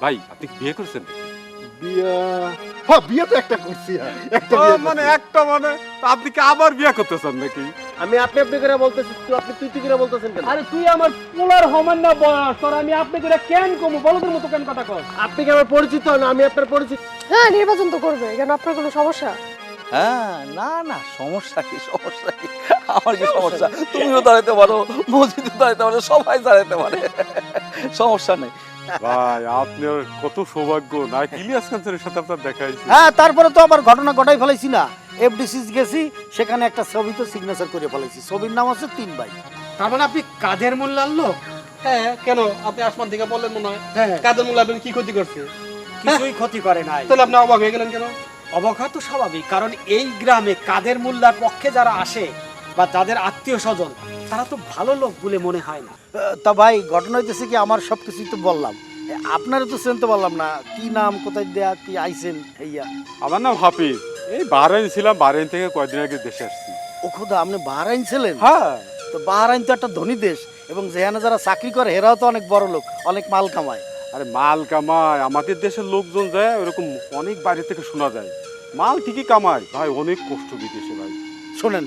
ভাই আপনি বিয়ে করছেন নাকি? বিয়া হ্যাঁ বিয়ে তো একটা করছি একটা বিয়ে মানে একটা মানে তা আপনি কি আবার বিয়ে করতেছেন নাকি? আমি আপনি করে বলতেছি তুই তুই করে বলতেছেন কেন? আরে তুই আমার পোলার হমান না বয়স তোর আমি আপনি করে কেন কমু বলদের মতো কেন কথা কর আপনি কি আমার পরিচিত না আমি আপনার পরিচিত? হ্যাঁ নির্বাচন তো করবে কেন আপনার কোনো সমস্যা? হ্যাঁ না না সমস্যা কি আমার কি সমস্যা তুমিও দাঁড়াতে পারো মসজিদে দাঁড়াতে পারো সবাই দাঁড়াতে পারে সমস্যা নেই ভাই আপনার কত সৌভাগ্য না ইলিয়াস কাঞ্চনের সাথে আপনার দেখা হয়েছে। হ্যাঁ তারপরে তো আবার ঘটনা ঘটাই ফেলাইছি না এফডিসি গেছি সেখানে একটা ছবি তো সিগনেচার করে ফেলাইছি ছবির নাম হচ্ছে 3 ভাই। তার মানে আপনি কাদের মোল্লার লোক? হ্যাঁ কেন আপনি আসমান থেকে বললেন মনে হয় হ্যাঁ কাদের মূল্য আপনার কি ক্ষতি করছে? কিছুই ক্ষতি করে নাই। তাহলে আপনি অবাক হয়ে গেলেন কেন? অবাক হওয়া তো স্বাভাবিক, কারণ এই গ্রামে কাদের মোল্লার পক্ষে যারা আসে বা যাদের আত্মীয় স্বজন তারা তো ভালো লোক বলে মনে হয় না। তা ভাই ঘটনা হইতেছে কি আমার সব কিছুই তো বললাম আপনারা তো চিনতে পারলাম না কি নাম কোথায় দেয়া কি আইছেন এইয়া। আমার নাম হাফিজ, এই বাহরাইন ছিলাম, বাহরাইন থেকে কয়েকদিন আগে দেশে আসছি। ও খোদা আপনি বাহরাইন ছিলেন? হ্যাঁ তো বাহরাইন তো একটা ধনী দেশ এবং যেখানে যারা চাকরি করে এরাও তো অনেক বড় লোক অনেক মাল কামায়। আরে মাল কামায় আমাদের দেশের লোকজন যায় ওরকম অনেক বাইরে থেকে শোনা যায়, মাল ঠিকই কামায় ভাই, অনেক কষ্ট বিদেশে ভাই। শোনেন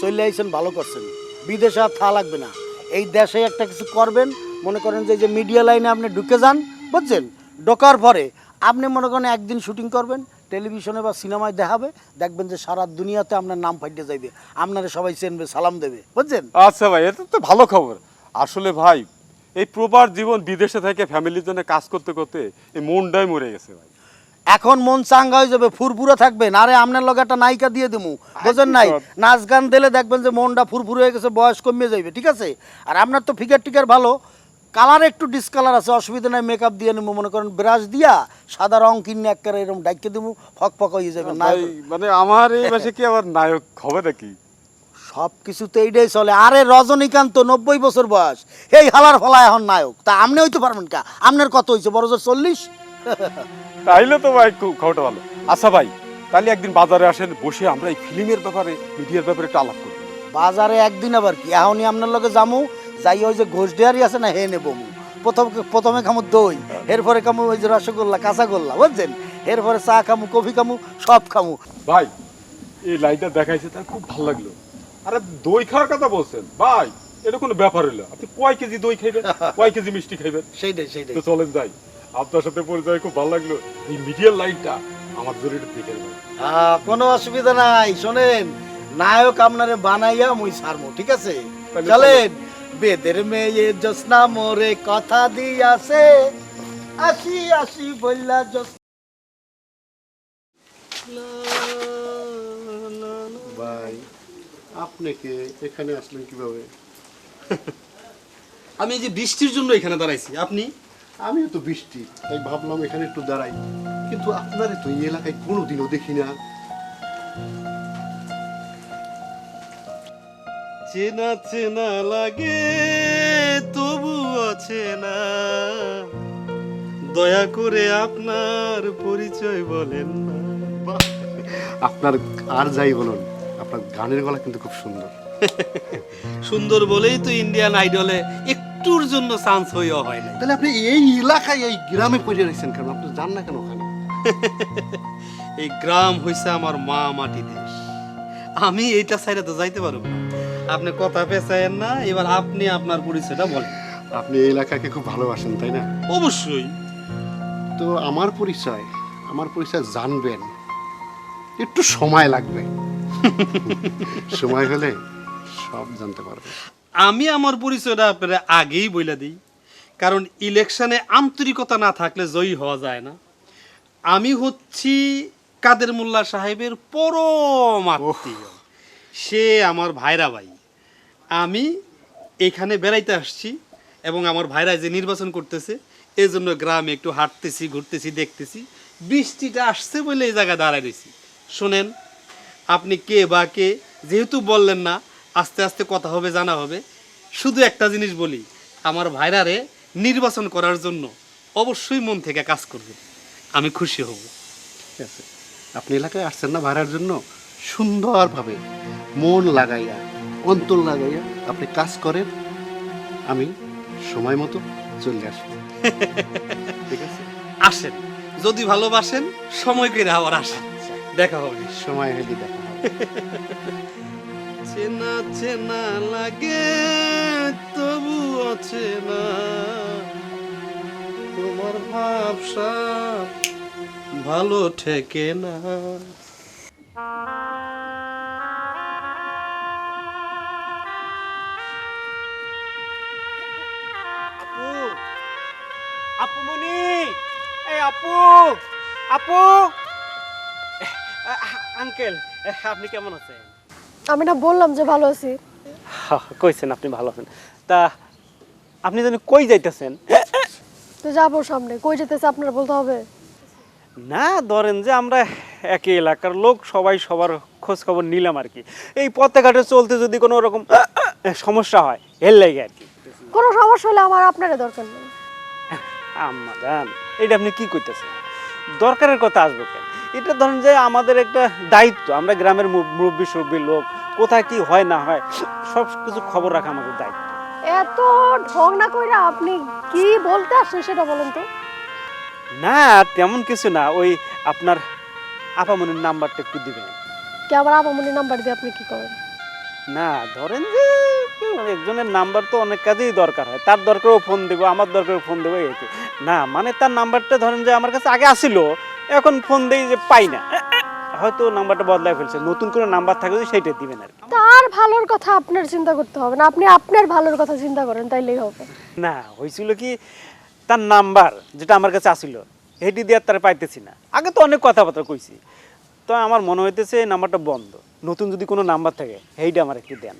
চলে আইছেন ভালো করছেন, বিদেশে আর থা লাগবে না, এই দেশে একটা কিছু করবেন। মনে করেন যে যে মিডিয়া লাইনে আপনি ঢুকে যান বুঝছেন, ঢোকার পরে আপনি মনে করেন একদিন শুটিং করবেন টেলিভিশনে বা সিনেমায় দেখাবে, দেখবেন যে সারা দুনিয়াতে আপনার নাম ফাইটে যাইবে, আপনারা সবাই চেনবে সালাম দেবে বুঝছেন। আচ্ছা ভাই এটা তো ভালো খবর। আসলে ভাই এই প্রবার জীবন বিদেশে থেকে ফ্যামিলির জন্য কাজ করতে করতে এই মনটাই মরে গেছে ভাই। এখন মন চাঙ্গা হয়ে যাবে ফুরফুরে থাকবেন, আরে আপনার লগে একটা নায়িকা দিয়ে দেবো বুঝেন নাই, নাচ গান দিলে দেখবেন যে মনটা ফুরফুরে হয়ে গেছে, বয়স কমিয়ে যাবে ঠিক আছে। আর আপনার তো ফিগার টিকার ভালো, কালার একটু ডিসকালার আছে অসুবিধা নাই, মেকআপ দিয়ে নেবো মনে করেন ব্রাশ দিয়া সাদা রং কিনে একবারে এরকম ডাইকে দেবো ফক ফক হয়ে যাবে না। ভাই মানে আমার এই মাসে কি আবার নায়ক হবে নাকি? সব কিছুতে এইটাই চলে। আরে রজনীকান্ত 90 বছর বয়স, এই হালার ফলা এখন নায়ক, তা আপনি হইতে পারবেন কা? আপনার কত হয়েছে বড় জোর 40? তাইলে তো ভাই খুব খবরটা ভালো। আচ্ছা ভাই তাহলে একদিন বাজারে আসেন, বসে আমরা এই ফিল্মের ব্যাপারে মিডিয়ার ব্যাপারে একটু আলাপ করবো। বাজারে একদিন আবার কি এখনই আপনার লগে যামু, যাই ওই যে ঘোষ ডেয়ারি আছে না হে নেবো প্রথমে খামু দই, এরপরে খামু ওই যে রসগোল্লা কাঁচাগোল্লা বুঝছেন, এরপরে চা খামু কফি খামু সব খামু। ভাই এই লাইনটা দেখাইছে তার খুব ভালো লাগলো। আরে দই খাওয়ার কথা বলছেন ভাই, এটা কোনো ব্যাপার হলো? আপনি কয় কেজি দই খাইবেন, কয় কেজি মিষ্টি খাইবেন? সেইটাই তো চলেন যাই, আপনার সাথে পরিচয় খুব ভালো লাগলো। এই মিডিয়ার লাইনটা আমার জন্য একটু দেখে নেবেন। কোনো অসুবিধা নাই, শোনেন নায়ক আপনারে বানাইয়া মুই ছাড়মু ঠিক আছে। তাহলে চলেন বেদের মেয়ে জোসনা মোরে কথা দিয়াছে, আসি আসি বললা ভাই আপনি কে এখানে আসলেন কিভাবে? আমি এই যে বৃষ্টির জন্য এখানে দাঁড়াইছি, আপনি? আমিও তো বৃষ্টি তাই ভাবলাম এখানে একটু দাঁড়াই, কিন্তু আপনারে তো এই এলাকায় কোনোদিনও দেখি না। চেনা চেনা লাগে তবু আছে না, দয়া করে আপনার পরিচয় বলেন না। আপনার আর যাই বলুন আপনার গানের গলা কিন্তু খুব সুন্দর। সুন্দর বলেই তো ইন্ডিয়ান আইডলে একটুর জন্য চান্স হইও হয় না। তাহলে আপনি এই এলাকায় এই গ্রামে পড়ে রয়েছেন কেন? আপনি যান না কেন ওখানে? এই গ্রাম হইছে আমার মা মাটি দেশ, আমি এইটা সাইডে তো যাইতে পারবো না। আপনি কথা পেছায়েন না, এবার আপনি আপনার পরিচয়টা বলেন। আপনি এই এলাকাকে খুব ভালোবাসেন তাই না? অবশ্যই। তো আমার পরিচয় জানবেন একটু সময় লাগবে। সময় হলে সব জানতে পারবে। আমি আমার পরিচয়টা আপনারা আগেই বইলা দিই, কারণ ইলেকশনে আন্তরিকতা না থাকলে জয়ী হওয়া যায় না। আমি হচ্ছি কাদের মোল্লা সাহেবের পরম আত্মীয়, সে আমার ভাইরা ভাই। আমি এখানে বেড়াইতে আসছি এবং আমার ভাইরা যে নির্বাচন করতেছে এই জন্য গ্রামে একটু হাঁটতেছি ঘুরতেছি দেখতেছি, বৃষ্টিটা আসছে বলে এই জায়গায় দাঁড়ায় রয়েছি। শোনেন আপনি কে বা কে যেহেতু বললেন না, আস্তে আস্তে কথা হবে জানা হবে। শুধু একটা জিনিস বলি, আমার ভাইরারে নির্বাচন করার জন্য অবশ্যই মন থেকে কাজ করবেন, আমি খুশি হব। ঠিক আছে, আপনি এলাকায় আসছেন না ভাড়ার জন্য, সুন্দরভাবে মন লাগাইয়া অন্তর লাগাইয়া আপনি কাজ করেন, আমি সময় মতো চলে আসবো। ঠিক আছে? আসেন, যদি ভালোবাসেন সময় করে আবার আসেন, দেখা হবে। সময় হলে দেখা হবে। চেনা চেনা লাগে তবু অচেনা, তোমার ভাবসা ভালো ঠেকে না। আপু, আপুমনি, এই আপু, আপু, আঙ্কেল, আপনি কেমন আছেন? আমি না বললাম যে ভালো আছি। কইছেন আপনি ভালো আছেন, তা আপনি জানি কই যাইতেছেন? তো যাবো সামনে, কই যেতেছে আপনার বলতে হবে? না ধরেন যে আমরা একই এলাকার লোক, সবাই সবার খোঁজ খবর নিলাম আর কি। এই পথে ঘাটে চলতে যদি কোনো রকম সমস্যা হয় এর লাগে আর কি। কোনো সমস্যা হলে আমার আপনারে দরকার নেই। আম্মা জান, এটা আপনি কি করতেছেন? দরকারের কথা আসবে কেন? এটা ধরেন যে আমাদের একটা দায়িত্ব, আমরা গ্রামের মুরব্বী সুরব্বী লোক, কোথায় কি হয় না হয় সব কিছু খবর রাখা আমাদের দায়িত্ব। এত ঢং না কইরা আপনি কি বলতে আসছেন সেটা বলেন তো। না তেমন কিছু না, ওই আপনার আপামনির নাম্বারটা একটু দিবেন। কি আবার আপামনির নাম্বার দিয়ে আপনি কি করেন? না ধরেন যে একজনের নাম্বার তো অনেক কাজেই দরকার হয়, তার দরকারও ফোন দেবো, আমার দরকারও ফোন দেবো, এই না মানে তার নাম্বারটা ধরেন যে আমার কাছে আগে আসিল, এখন ফোন দেই যে পাই না, হয়তো নাম্বারটা বদলায় ফেলছে, নতুন করে নাম্বার থাকে যে সেইটা দিবেন আর কি। তার ভালোর কথা আপনার চিন্তা করতে হবে না, আপনি আপনার ভালোর কথা চিন্তা করেন তাইলেই হবে। না হয়েছিল কি, তার নাম্বার যেটা আমার কাছে আসিল হেঁটি দেওয়ার তার পাইতেছি না, আগে তো অনেক কথাবার্তা কইছি, তো আমার মনে হইতেছে এই নাম্বারটা বন্ধ, নতুন যদি কোনো নাম্বার থাকে সেইটা আমার একটু দেন।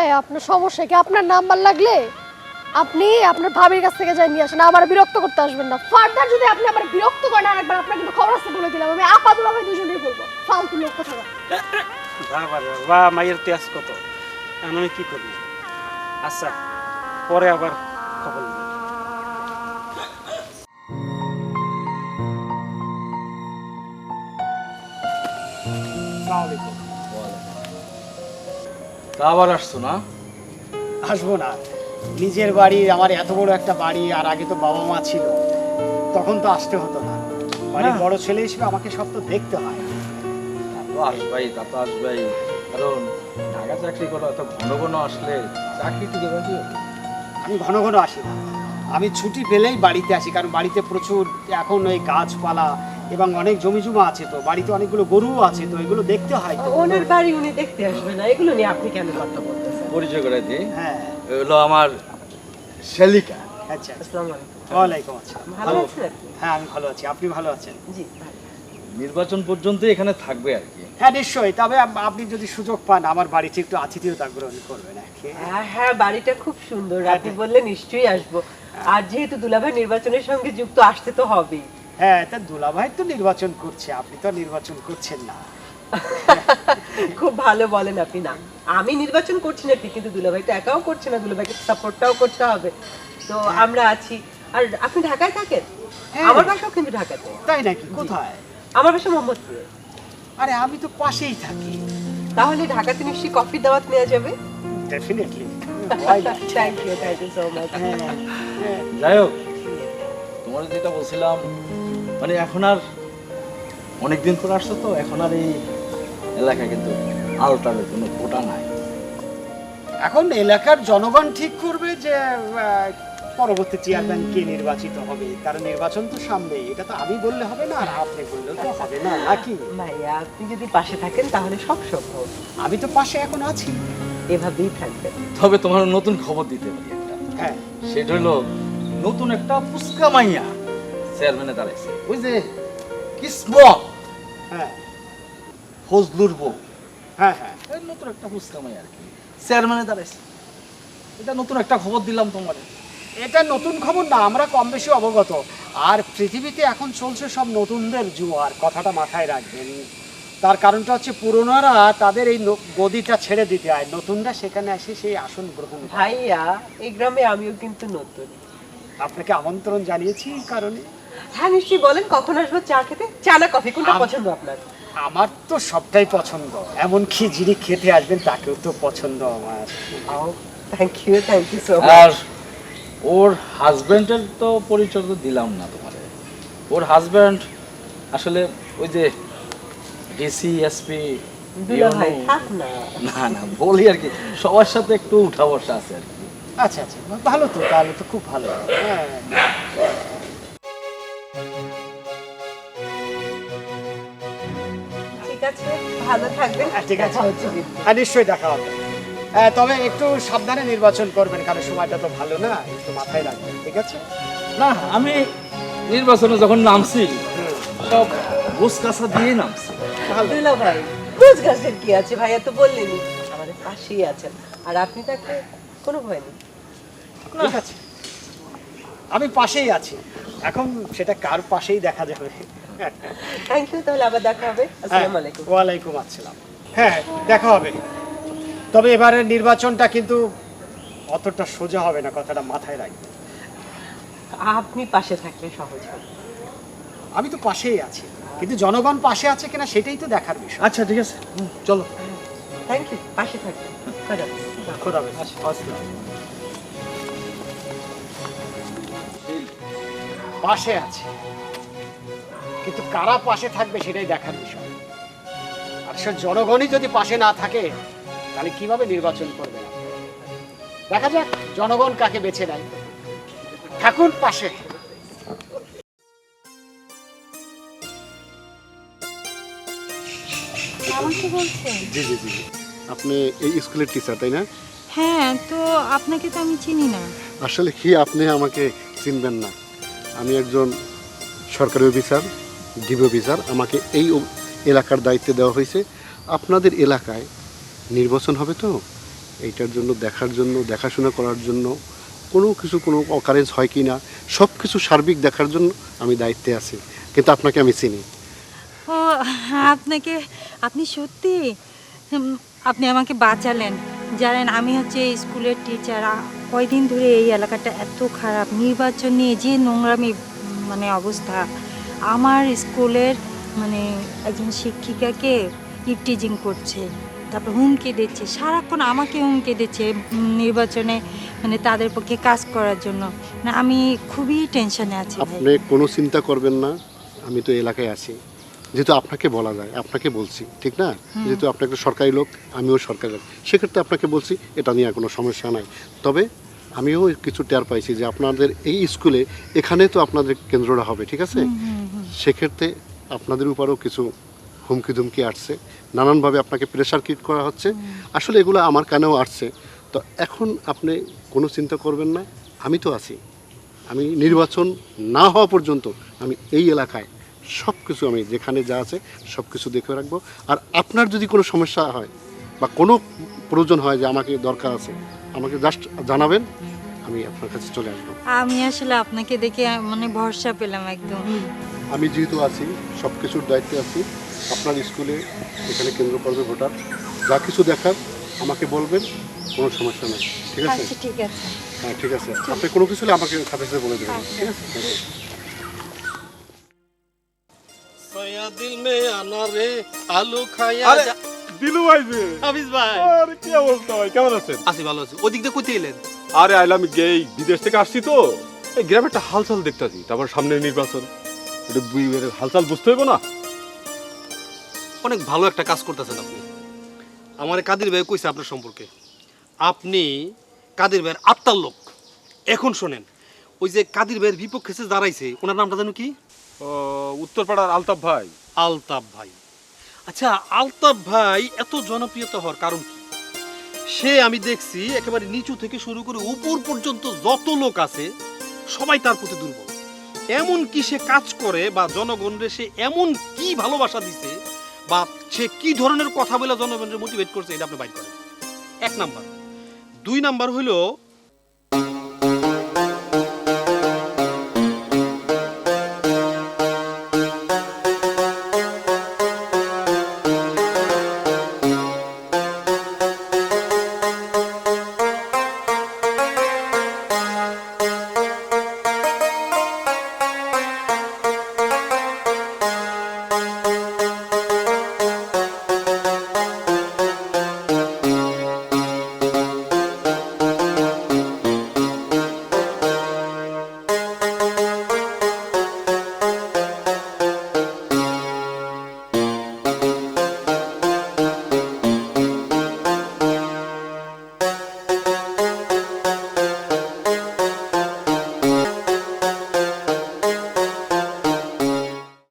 এই আপনার সমস্যা কি? আপনার নাম্বার লাগলে আপনি আপনার ভাবির কাছ থেকে যাই নিয়ে আসেন, আমার বিরক্ত করতে আসবেন না। ফার্দার যদি আপনি আমার বিরক্ত করেন আরেকবার আপনার কিন্তু খবর আছে বলে দিলাম, আমি আপা দুলাভাই দুজনেই বলবো। ফালতু লোক কোথাকার। বা মায়ের তেজ কত, এখন আমি কি করবো? আচ্ছা পরে আবার খবর নেব। তা আবার আসছো না? আসবো না, নিজের বাড়ি, আমার এত বড় একটা বাড়ি, আর আগে তো বাবা মা ছিল, তখন তো আসতে হতো না। বাড়ির বড় ছেলে হিসেবে আমাকে সব তো দেখতে হয়। তো আসবাই, তা তো আসবাই, কারণ ঢাকা চাকরি করো, এত ঘন ঘন আসলে চাকরি টিকে থাকি। আমি ঘন ঘন আসি না, আমি ছুটি পেলেই বাড়িতে আসি, কারণ বাড়িতে প্রচুর এখন ওই গাছপালা এবং অনেক জমি জমা আছে, তো বাড়িতে অনেকগুলো গরুও আছে, তো এগুলো দেখতে হয় তো। ওনার বাড়ি উনি দেখতে আসবে না, এগুলো নিয়ে আপনি কেন কথা বলতেছেন? পরিচয় করে দিই, হ্যাঁ, এগুলো আমার শালিকা। আচ্ছা, আসসালামু আলাইকুম। ওয়ালাইকুম আসসালাম। ভালো আছেন আপনি? হ্যাঁ আমি ভালো আছি, আপনি ভালো আছেন? জি ভালো। নির্বাচন পর্যন্ত এখানে থাকবে আর কি। হ্যাঁ নিশ্চয়ই, তবে আপনি যদি সুযোগ পান আমার বাড়িতে একটু আতিথেয়তা গ্রহণ করবেন আর কি। হ্যাঁ বাড়িটা খুব সুন্দর, আপনি বললে নিশ্চয়ই আসবো। আর যেহেতু দুলাভাই নির্বাচনের সঙ্গে যুক্ত, আসতে তো হবেই। হ্যাঁ, তা দুলাভাই তো নির্বাচন করছে, আপনি তো নির্বাচন করছেন না। খুব ভালো বলেন আপনি। না আমি নির্বাচন করছি না ঠিক, কিন্তু দুলাভাই তো একাও করছে না, দুলাভাইকে সাপোর্টটাও করতে হবে, তো আমরা আছি। আর আপনি ঢাকায় থাকেন? হ্যাঁ। আমার বাসাও কিন্তু ঢাকাতে। তাই নাকি? কোথায়? আমার বাসা মোহাম্মদপুরে। আরে আমি তো পাশেই থাকি। তাহলে ঢাকাতে নিশ্চয়ই কফি দাওয়াত নেওয়া যাবে। Definitely. Thank you so much. যাই হোক, তোমার যেটা বলছিলাম, মানে এখন আর অনেকদিন পর আসছো তো, এখন আর এই এলাকায় কিন্তু আলতালের কোনো কোটা নাই। এখন এলাকার জনগণ ঠিক করবে যে পরবর্তী চেয়ারম্যান কে নির্বাচিত হবে, কারণ নির্বাচন তো সামনেই, এটা তো আমি বললে হবে না আর আপনি বললেও তো হবে না, নাকি? ভাইয়া আপনি যদি পাশে থাকেন তাহলে সব সম্ভব। আমি তো পাশে এখন আছি। এভাবেই থাকবেন। তবে তোমার নতুন খবর দিতে পারি একটা, হ্যাঁ, সেটা হলো নতুন একটা পুস্কা মাইয়া চেয়ারম্যানে দাঁড়াইছে, ওই যে কিসমত হ্যাঁ, ফজলুর বউ, হ্যাঁ, হ্যাঁ। এই নতুন একটা পুস্কা মাইয়া আর কি চেয়ারম্যানে দাঁড়াইছে। এটা নতুন একটা খবর দিলাম তোমার। এটা নতুন খবর না, আমরা কম বেশি অবগত। আর পৃথিবীতে এখন চলছে সব নতুনদের জোয়ার, কথাটা মাথায় রাখবেন। তার কারণটা হচ্ছে পুরনোরা তাদের এই গদিটা ছেড়ে দিতে হয়, নতুনরা সেখানে এসে সেই আসন গ্রহণ করে। ভাইয়া এই গ্রামে আমিও কিন্তু নতুন। আপনাকে আমন্ত্রণ জানিয়েছি এই কারণে। হ্যাঁ নিশ্চয়ই, বলেন কখন আসবো চা খেতে? চা না কফি, কোনটা পছন্দ আপনার? আমার তো সবটাই পছন্দ, এমনকি যিনি খেতে আসবেন তাকেও তো পছন্দ আমার। Thank you so much. আর ওর হাজবেন্ডের তো পরিচয় তো দিলাম না তোমার। ওর হাজব্যান্ড আসলে ওই যে ডিসি এসপি দুলা ভাই থাক না। না না বলি আর কি, সবার সাথে একটু উঠা বসা আছে আর কি। আচ্ছা আচ্ছা, ভালো তো, তাহলে তো খুব ভালো। হ্যাঁ, ঠিক আছে, ভালো থাকবেন। ঠিক আছে। দেখা হচ্ছে কিন্তু। হ্যাঁ, নিশ্চয়ই দেখা হবে। তবে একটু সাবধানে নির্বাচন করবেন, কারণ সময়টা তো ভালো না, একটু মাথায় রাখবেন, ঠিক আছে? না আমি নির্বাচনে যখন নামছি সব গোস কাছা দিয়ে নামছি। দুলা ভাই বুঝ গাছের কি আছে, ভাইয়া তো বললেনই আমাদের পাশেই আছেন, আর আপনি তাকে কোনো ভয় নেই। ঠিক আছে, আমি পাশেই আছি। এখন সেটা কার পাশেই দেখা যাবে। থ্যাংক ইউ, তাহলে আবার দেখা হবে। আসসালামু আলাইকুম। ওয়ালাইকুম আসসালাম। হ্যাঁ, দেখা হবে। তবে এবারের নির্বাচনটা কিন্তু অতটা সোজা হবে না, কথাটা মাথায় রাখবেন। আপনি পাশে থাকলে সহজ হবে। আমি তো পাশেই আছি, কিন্তু জনগণ পাশে আছে কিনা সেটাই তো দেখার বিষয়। আচ্ছা ঠিক আছে, চলো। থ্যাংক ইউ, পাশে থাকবেন। খোদা হাফেজ। আসসালাম। পাশে আছে, কিন্তু কারা পাশে থাকবে সেটাই দেখার বিষয়। আর সে জনগণই যদি পাশে না থাকে তাহলে কিভাবে নির্বাচন করবে না? দেখা যাক জনগণ কাকে বেছে নেয়। থাকুন পাশে। আমাকে বলছেন? জি জি জি, আপনি এই স্কুলের টিচার তাই না? হ্যাঁ, তো আপনাকে তো আমি চিনি না। আসলে কি আপনি আমাকে চিনবেন না? আমি একজন সরকারি অফিসার, ডিবি অফিসার। আমাকে এই এলাকার দায়িত্ব দেওয়া হয়েছে। আপনাদের এলাকায় নির্বাচন হবে তো, এইটার জন্য দেখার জন্য, দেখাশোনা করার জন্য, কোনো অকারেন্স হয় কি না সব কিছু সার্বিক দেখার জন্য আমি দায়িত্বে আছি। কিন্তু আপনাকে আমি চিনি। ও, আপনি সত্যি আপনি আমাকে বাঁচালেন। জানেন, আমি হচ্ছে এই স্কুলের টিচার। কয়দিন ধরে এই এলাকাটা এত খারাপ, নির্বাচন নিয়ে যে নোংরামি মানে অবস্থা। আমার স্কুলের মানে একজন শিক্ষিকাকে ইপটিজিং করছে, তারপর হুমকি দিচ্ছে, সারাক্ষণ আমাকে হুমকি দিচ্ছে নির্বাচনে মানে তাদের পক্ষে কাজ করার জন্য। না, আমি খুবই টেনশনে আছি ভাই। আপনি কোনো চিন্তা করবেন না, আমি তো এলাকায় আছি। যেহেতু আপনাকে বলা যায়, আপনাকে বলছি, ঠিক না? যেহেতু আপনি একটা সরকারি লোক, আমিও সরকারি লোক, সেক্ষেত্রে আপনাকে বলছি, এটা নিয়ে কোনো সমস্যা নাই। তবে আমিও কিছু টের পাইছি যে আপনাদের এই স্কুলে এখানে তো আপনাদের কেন্দ্রটা হবে, ঠিক আছে? সেক্ষেত্রে আপনাদের উপরও কিছু হুমকি ধুমকি আসছে, নানানভাবে আপনাকে প্রেশার ক্রিয়েট করা হচ্ছে। আসলে এগুলো আমার কানেও আসছে। তো এখন আপনি কোনো চিন্তা করবেন না, আমি তো আছি। আমি নির্বাচন না হওয়া পর্যন্ত আমি এই এলাকায় সব কিছু, আমি যেখানে যা আছে সব কিছু দেখে রাখবো। আর আপনার যদি কোনো সমস্যা হয় বা কোনো প্রয়োজন হয় যে আমাকে দরকার আছে, আমাকে জাস্ট জানাবেন, আমি আপনার কাছে চলে আসবো। আমি আসলে আপনাকে দেখে মানে ভরসা পেলাম একদম। আমি যেহেতু আছি, সব কিছুর দায়িত্বে আছি। আপনার স্কুলে এখানে কেন্দ্র করবে ভোটার, যা কিছু দেখার আমাকে বলবেন, কোনো সমস্যা নেই, ঠিক আছে? আচ্ছা, ঠিক আছে। হ্যাঁ ঠিক আছে, আপনি কোনো কিছু হলে আমাকে সাথে সাথে বলে দেবেন, ঠিক আছে? দিল মে আনা রে আলু খায়া আরে দিলু ভাই যে, হাফিজ ভাই, আরে কি অবস্থা ভাই, কেমন আছেন? আছি ভালো আছি। ওদিক দিয়ে কোথায় এলেন? আরে আইলাম গেই বিদেশ থেকে আসছি তো, এই গ্রামে একটা হালচাল দেখতেছি। তারপর সামনে নির্বাচন, এটা হালচাল বুঝতে হইব না? অনেক ভালো একটা কাজ করতেছেন আপনি। আমার কাদির ভাই কইছে আপনার সম্পর্কে, আপনি কাদির ভাইয়ের আত্মার লোক। এখন শোনেন, ওই যে কাদির ভাইয়ের বিপক্ষে যে দাঁড়াইছে, ওনার নামটা জানো কি? উত্তরপাড়ার আলতাফ ভাই। আলতাফ ভাই। আচ্ছা, আলতাফ ভাই এত জনপ্রিয়তা হওয়ার কারণ কি? সে আমি দেখছি একেবারে নিচু থেকে শুরু করে উপর পর্যন্ত যত লোক আছে সবাই তার প্রতি দুর্বল। এমন কি সে কাজ করে বা জনগণরে সে এমন কি ভালোবাসা দিছে বা সে কি ধরনের কথা বলে জনগণকে মোটিভেট করছে, এটা আপনি বাইর করেন। 1 নাম্বার। 2 নাম্বার হইল